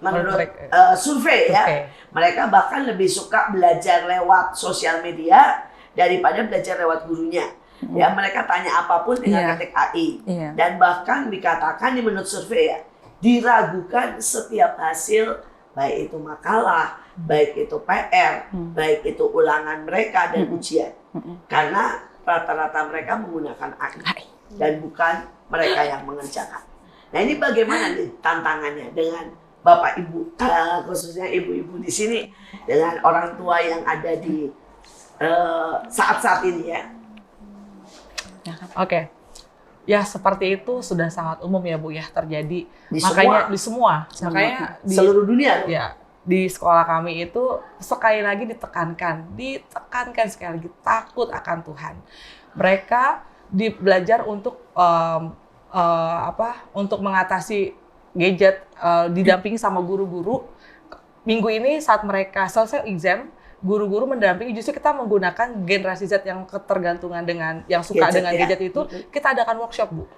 survei ya, mereka bahkan lebih suka belajar lewat sosial media daripada belajar lewat gurunya. Ya, mereka tanya apapun dengan ketik AI. Iya. Dan bahkan dikatakan ini menurut survei ya, diragukan setiap hasil, baik itu makalah, baik itu PR, baik itu ulangan mereka dan ujian. Karena rata-rata mereka menggunakan AI dan bukan mereka yang mengerjakan. Nah, ini bagaimana nih tantangannya dengan Bapak Ibu, khususnya ibu-ibu di sini, dengan orang tua yang ada di saat-saat ini ya. Oke. Ya seperti itu sudah sangat umum ya Bu ya terjadi. Di Makanya semua. makanya di Seluruh dunia. ya di sekolah kami itu sekali lagi ditekankan sekali lagi takut akan Tuhan. Mereka belajar untuk untuk mengatasi gadget, didampingi sama guru-guru. Minggu ini saat mereka selesai exam, guru-guru mendampingi, justru kita menggunakan generasi Z yang ketergantungan dengan yang suka Gadget, dengan ya. gadget itu, kita adakan workshop, Bu.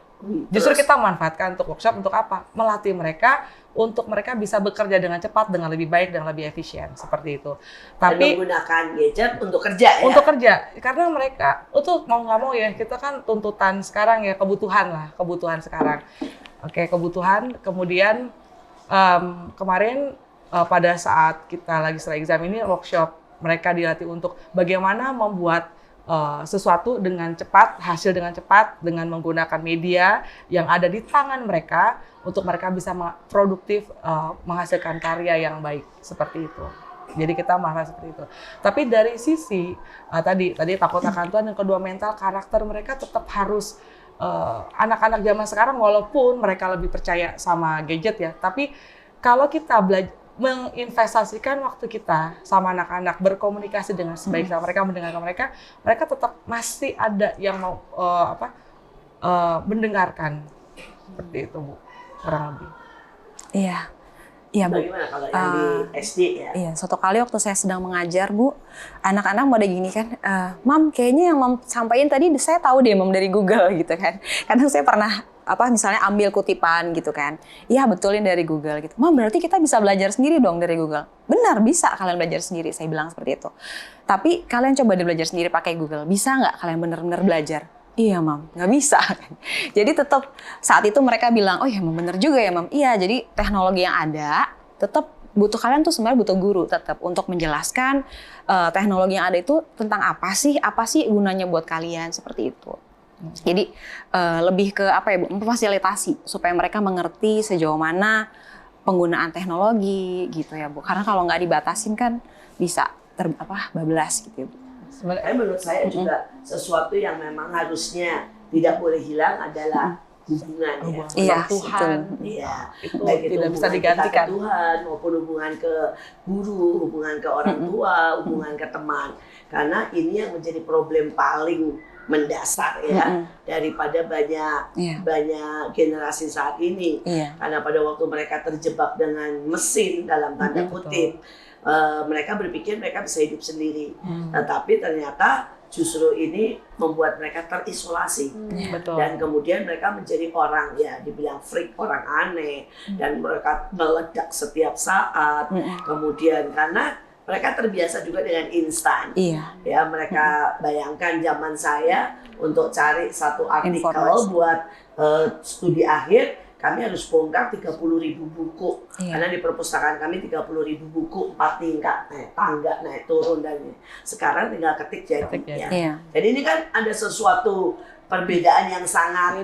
Justru Terus? kita manfaatkan untuk workshop untuk apa? Melatih mereka untuk mereka bisa bekerja dengan cepat, dengan lebih baik dan lebih efisien seperti itu. Dan Tapi menggunakan gadget untuk kerja ya. untuk kerja, karena mereka itu mau nggak mau ya, kita kan tuntutan sekarang ya, kebutuhan sekarang. Oke, kebutuhan. Kemudian kemarin pada saat kita lagi setelah exam ini workshop, mereka dilatih untuk bagaimana membuat sesuatu dengan cepat, hasil dengan cepat, dengan menggunakan media yang ada di tangan mereka untuk mereka bisa produktif menghasilkan karya yang baik seperti itu. Jadi kita malah seperti itu. Tapi dari sisi tadi takut akan Tuhan, yang kedua mental karakter mereka tetap harus anak-anak zaman sekarang walaupun mereka lebih percaya sama gadget ya, tapi kalau kita menginvestasikan waktu kita sama anak-anak, berkomunikasi dengan sebaik sama mereka, mendengarkan mereka tetap masih ada yang mau mendengarkan seperti itu Bu, kurang lebih. Iya. Iya, Bu. Bagaimana kalau yang di SD ya? Iya, suatu kali waktu saya sedang mengajar, Bu, anak-anak pada gini kan, Mam, kayaknya yang Mam sampaikan tadi saya tahu deh, Mam, dari Google gitu kan. Kadang saya pernah misalnya ambil kutipan gitu kan. Iya, betulin dari Google gitu. Mam, berarti kita bisa belajar sendiri dong dari Google. Benar, bisa kalian belajar sendiri. Saya bilang seperti itu. Tapi kalian coba belajar sendiri pakai Google. Bisa nggak kalian benar-benar belajar? Iya, Mam, nggak bisa. Jadi tetap saat itu mereka bilang, oh iya, Mam, bener juga ya, Mam. Iya, jadi teknologi yang ada tetap butuh, kalian tuh sebenarnya butuh guru tetap untuk menjelaskan teknologi yang ada itu tentang apa sih gunanya buat kalian, seperti itu. Jadi lebih ke apa ya Bu, memfasilitasi supaya mereka mengerti sejauh mana penggunaan teknologi gitu ya Bu. Karena kalau nggak dibatasin kan bisa bablas gitu ya Bu. Tapi menurut saya juga sesuatu yang memang harusnya tidak boleh hilang adalah hubungan ya. Iya, Tuhan. Iya, Itu baik itu tidak bisa hubungan digantikan. kita ke Tuhan maupun hubungan ke guru, hubungan ke orang tua, hubungan ke teman. Karena ini yang menjadi problem paling mendasar ya daripada banyak generasi saat ini. Karena pada waktu mereka terjebak dengan mesin dalam tanda kutip, mereka berpikir mereka bisa hidup sendiri. Tetapi ternyata justru ini membuat mereka terisolasi. Betul. Dan kemudian mereka menjadi orang ya dibilang freak, orang aneh, dan mereka meledak setiap saat. Kemudian karena mereka terbiasa juga dengan instan. Ya, mereka bayangkan zaman saya untuk cari satu artikel buat studi akhir, kami harus bongkar 30.000 buku. Karena di perpustakaan kami 30.000 buku, 4 tingkat, naik tangga, naik turun, dan sekarang tinggal ketik jadi. Ya. Jadi ini kan ada sesuatu perbedaan yang sangat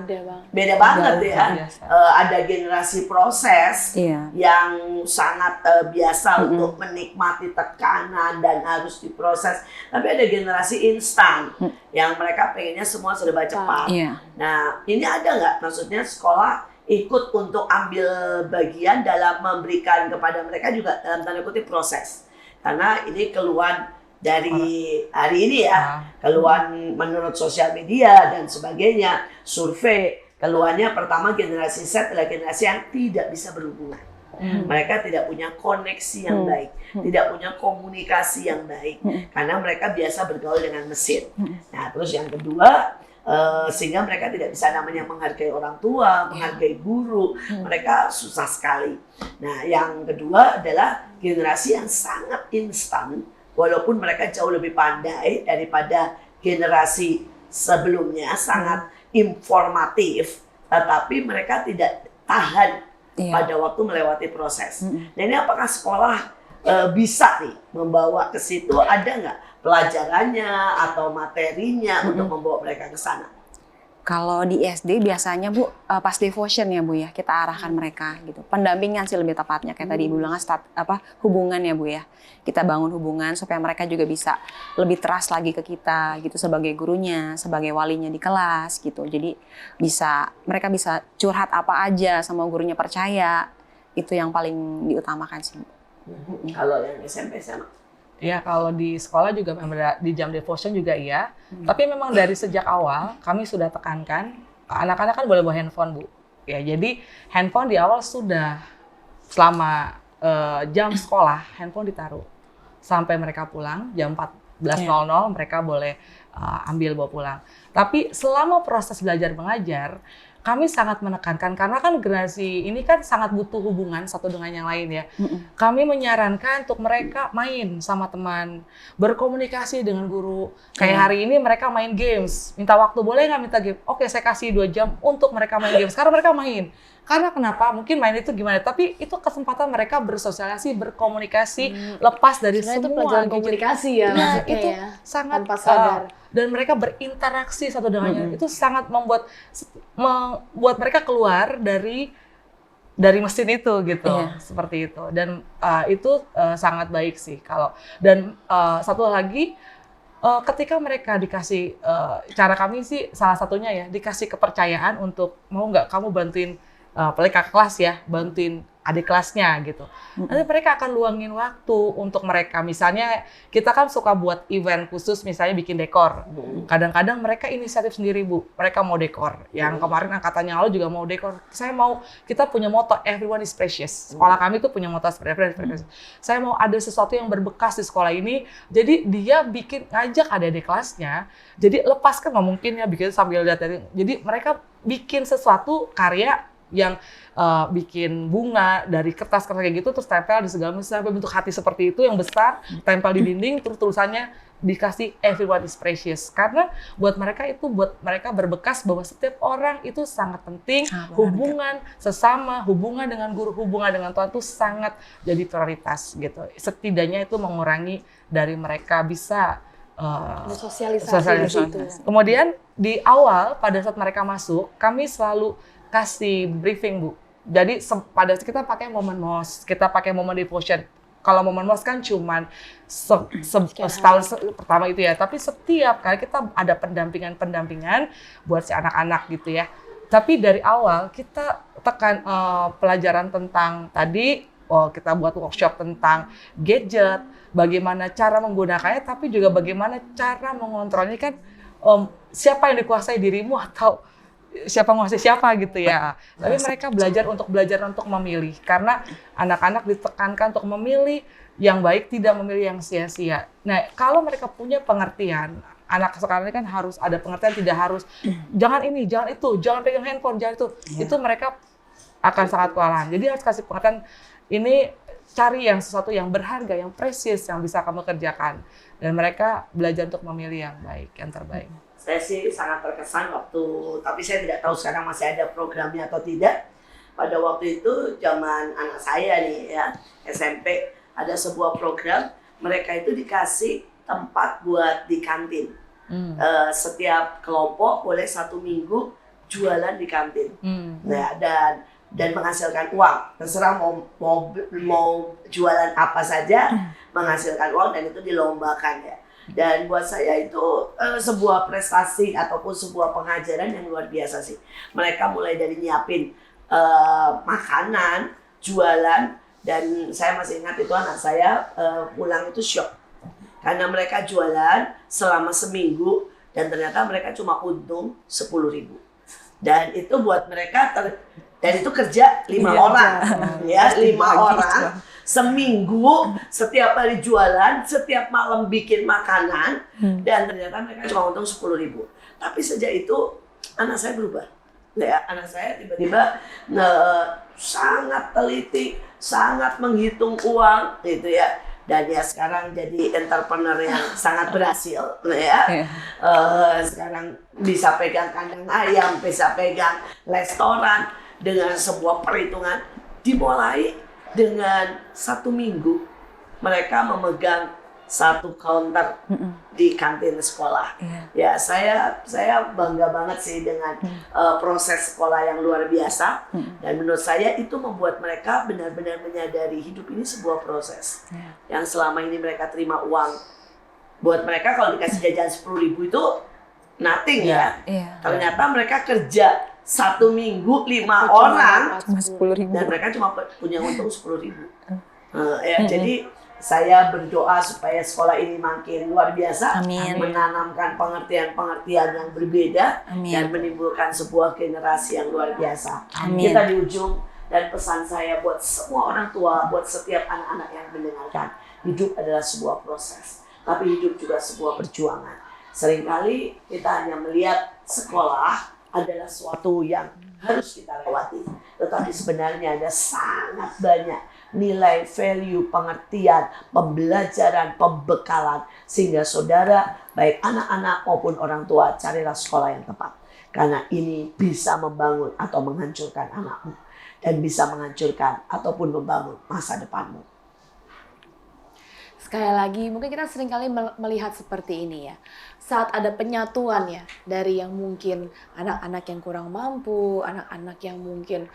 beda banget ya. Ada generasi proses yang sangat biasa untuk menikmati tekanan dan harus diproses. Tapi ada generasi instan yang mereka pengennya semua serba cepat. Nah, ini ada nggak maksudnya sekolah ikut untuk ambil bagian dalam memberikan kepada mereka juga dalam tanda kutip proses. Karena ini keluhan dari hari ini ya, keluhan menurut sosial media dan sebagainya, survei, keluhannya pertama generasi Z adalah generasi yang tidak bisa berhubungan. Mereka tidak punya koneksi yang baik, tidak punya komunikasi yang baik, karena mereka biasa bergaul dengan mesin. Nah, terus yang kedua, sehingga mereka tidak bisa namanya menghargai orang tua, menghargai guru, mereka susah sekali. Nah, yang kedua adalah generasi yang sangat instan, walaupun mereka jauh lebih pandai daripada generasi sebelumnya, sangat informatif, tetapi mereka tidak tahan pada waktu melewati proses. Nah, ini apakah sekolah bisa nih membawa ke situ? Ada nggak pelajarannya atau materinya untuk membawa mereka ke sana? Kalau di SD biasanya Bu, pas devotion ya Bu ya, kita arahkan mereka gitu. Pendampingan sih lebih tepatnya, kayak tadi Ibu bilang hubungan ya Bu ya. Kita bangun hubungan supaya mereka juga bisa lebih trust lagi ke kita gitu, sebagai gurunya, sebagai walinya di kelas gitu. Jadi mereka bisa curhat apa aja sama gurunya, percaya. Itu yang paling diutamakan sih Bu. Kalau yang SMP sama? Ya, kalau di sekolah juga di jam devotion juga iya. Tapi memang dari sejak awal kami sudah tekankan anak-anak kan boleh bawa handphone Bu. Ya, jadi handphone di awal sudah selama jam sekolah handphone ditaruh sampai mereka pulang jam 14.00 mereka boleh ambil bawa pulang. Tapi selama proses belajar mengajar kami sangat menekankan, karena kan generasi ini kan sangat butuh hubungan satu dengan yang lain ya. Kami menyarankan untuk mereka main sama teman, berkomunikasi dengan guru. Kayak hari ini mereka main games, minta waktu, boleh nggak minta game? Oke, saya kasih 2 jam untuk mereka main games. Karena mereka main. Karena kenapa? Mungkin main itu gimana? Tapi itu kesempatan mereka bersosialisasi, berkomunikasi, lepas dari sebenarnya semua. Itu pelajaran komunikasi ya, Nah, maksudnya itu ya, sangat tanpa sadar. Dan mereka berinteraksi satu dengan yang lain. Itu sangat membuat mereka keluar dari mesin itu gitu, seperti itu. Dan itu sangat baik sih satu lagi, ketika mereka dikasih cara kami sih salah satunya ya, dikasih kepercayaan untuk mau nggak kamu bantuin apalagi kakak kelas ya, bantuin adik kelasnya gitu. Nanti mereka akan luangin waktu untuk mereka. Misalnya kita kan suka buat event khusus, misalnya bikin dekor. Kadang-kadang mereka inisiatif sendiri Bu, mereka mau dekor. Yang kemarin angkatannya lalu juga mau dekor. Kita punya moto everyone is precious. Sekolah kami tuh punya moto everyone is precious. Saya mau ada sesuatu yang berbekas di sekolah ini. Jadi dia ngajak adik-adik kelasnya. Jadi lepas kan nggak mungkin ya bikin sambil lihat. Jadi mereka bikin sesuatu karya yang bikin bunga dari kertas-kertas kayak gitu, terus tempel di segala macam sampai bentuk hati seperti itu yang besar, tempel di dinding, terus tulisannya dikasih everyone is precious. Karena buat mereka berbekas bahwa setiap orang itu sangat penting, hubungan sesama, hubungan dengan guru, hubungan dengan Tuhan itu sangat jadi prioritas gitu. Setidaknya itu mengurangi dari mereka bisa sosialisasi. Kemudian di awal pada saat mereka masuk, kami selalu kasih briefing, Bu. Jadi pada saat kita pakai momen MOS, kita pakai momen devotion. Kalau momen MOS kan cuman setahun pertama itu ya, tapi setiap kali kita ada pendampingan buat si anak-anak gitu ya. Tapi dari awal kita tekan pelajaran tentang tadi, kita buat workshop tentang gadget, bagaimana cara menggunakannya, tapi juga bagaimana cara mengontrolnya kan, siapa yang dikuasai dirimu atau siapa menguasai siapa gitu ya. Tapi mereka belajar untuk memilih, karena anak-anak ditekankan untuk memilih yang baik, tidak memilih yang sia-sia. Nah, kalau mereka punya pengertian, anak sekarang ini kan harus ada pengertian, tidak harus jangan ini, jangan itu, jangan pegang handphone, jangan itu. Itu mereka akan sangat kewalahan. Jadi harus kasih pengertian, ini cari yang sesuatu yang berharga, yang precious, yang bisa kamu kerjakan. Dan mereka belajar untuk memilih yang baik, yang terbaik. Saya sih sangat terkesan tapi saya tidak tahu sekarang masih ada programnya atau tidak. Pada waktu itu zaman anak saya nih ya, SMP, ada sebuah program, mereka itu dikasih tempat buat di kantin. Setiap kelompok boleh 1 minggu jualan di kantin. Nah, dan menghasilkan uang. Terserah mau jualan apa saja, menghasilkan uang, dan itu dilombakan ya. Dan buat saya itu sebuah prestasi ataupun sebuah pengajaran yang luar biasa sih. Mereka mulai dari nyiapin makanan, jualan, dan saya masih ingat itu anak saya pulang itu shock. Karena mereka jualan selama seminggu dan ternyata mereka cuma untung 10.000. Dan itu buat mereka, dan itu kerja 5 orang, ya 5 orang. Seminggu, setiap hari jualan, setiap malam bikin makanan, dan ternyata mereka cuma untung 10.000. Tapi sejak itu anak saya berubah. Ya, anak saya tiba-tiba sangat teliti, sangat menghitung uang, gitu ya. Dan ya sekarang jadi entrepreneur yang sangat berhasil, ya. Sekarang bisa pegang kandang ayam, bisa pegang restoran dengan sebuah perhitungan. Dimulai dengan 1 minggu mereka memegang 1 counter di kantin sekolah. Ya, saya bangga banget sih dengan proses sekolah yang luar biasa. Dan menurut saya itu membuat mereka benar-benar menyadari hidup ini sebuah proses. Yang selama ini mereka terima uang. Buat mereka kalau dikasih jajan 10.000 itu nothing ya. Ternyata mereka kerja 1 minggu 5 orang Cuma 10.000. dan mereka cuma punya untung 10.000. Jadi saya berdoa supaya sekolah ini makin luar biasa, menanamkan pengertian-pengertian yang berbeda, dan menimbulkan sebuah generasi yang luar biasa. Kita di ujung, dan pesan saya buat semua orang tua, buat setiap anak-anak yang mendengarkan, hidup adalah sebuah proses, tapi hidup juga sebuah perjuangan. Seringkali kita hanya melihat sekolah adalah sesuatu yang harus kita lewati, tetapi sebenarnya ada sangat banyak nilai, value, pengertian, pembelajaran, pembekalan, sehingga saudara, baik anak-anak maupun orang tua, carilah sekolah yang tepat, karena ini bisa membangun atau menghancurkan anakmu, dan bisa menghancurkan ataupun membangun masa depanmu. Sekali lagi, mungkin kita seringkali melihat seperti ini ya. Saat ada penyatuan ya, dari yang mungkin anak-anak yang kurang mampu, anak-anak yang mungkin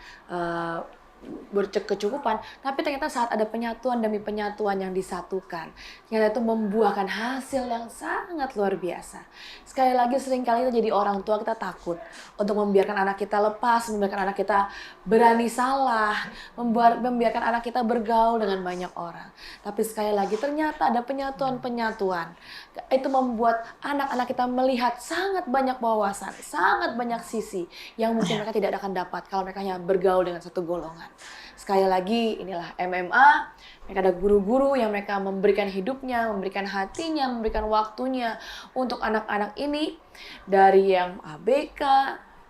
berkecukupan, tapi ternyata saat ada penyatuan demi penyatuan yang disatukan, ternyata itu membuahkan hasil yang sangat luar biasa. Sekali lagi, seringkali kita jadi orang tua, kita takut untuk membiarkan anak kita lepas, membiarkan anak kita berani salah, membiarkan anak kita bergaul dengan banyak orang. Tapi sekali lagi, ternyata ada penyatuan-penyatuan. Itu membuat anak-anak kita melihat sangat banyak wawasan, sangat banyak sisi yang mungkin mereka tidak akan dapat kalau mereka hanya bergaul dengan satu golongan. Sekali lagi, inilah MMA. Mereka ada guru-guru yang mereka memberikan hidupnya, memberikan hatinya, memberikan waktunya untuk anak-anak ini. Dari yang ABK,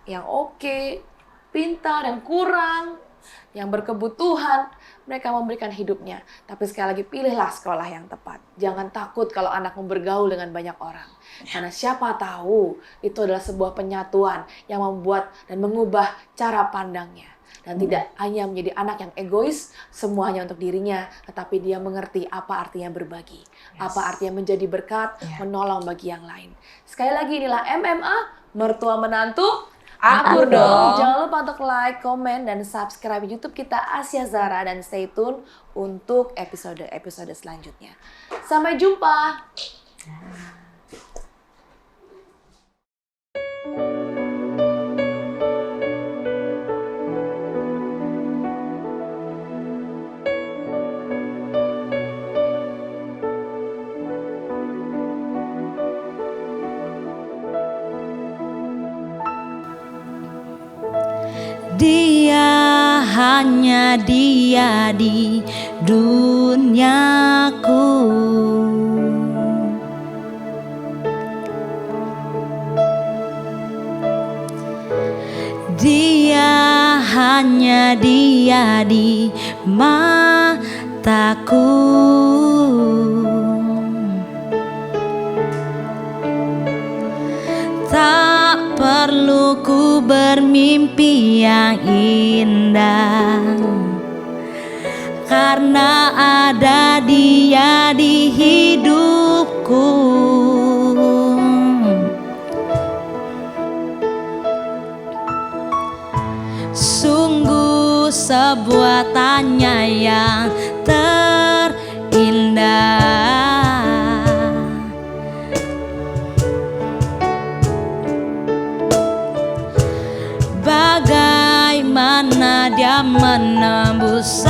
yang oke, pintar, yang kurang, yang berkebutuhan, mereka memberikan hidupnya. Tapi sekali lagi, pilihlah sekolah yang tepat. Jangan takut kalau anakmu bergaul dengan banyak orang. Karena siapa tahu itu adalah sebuah penyatuan yang membuat dan mengubah cara pandangnya. Dan tidak hanya menjadi anak yang egois, semuanya untuk dirinya, tetapi dia mengerti apa artinya berbagi. Apa artinya menjadi berkat, menolong bagi yang lain. Sekali lagi, inilah MMA, mertua menantu, akur dong. Jangan lupa untuk like, komen, dan subscribe YouTube kita Asia Zara. Dan stay tune untuk episode-episode selanjutnya. Sampai jumpa! Dia hanya dia di duniaku. Dia hanya dia di mataku. Tak perlu ku bermimpi yang indah, karena ada dia di hidupku. Sungguh sebuah tanya yang terindah. Bagaimana dia menembus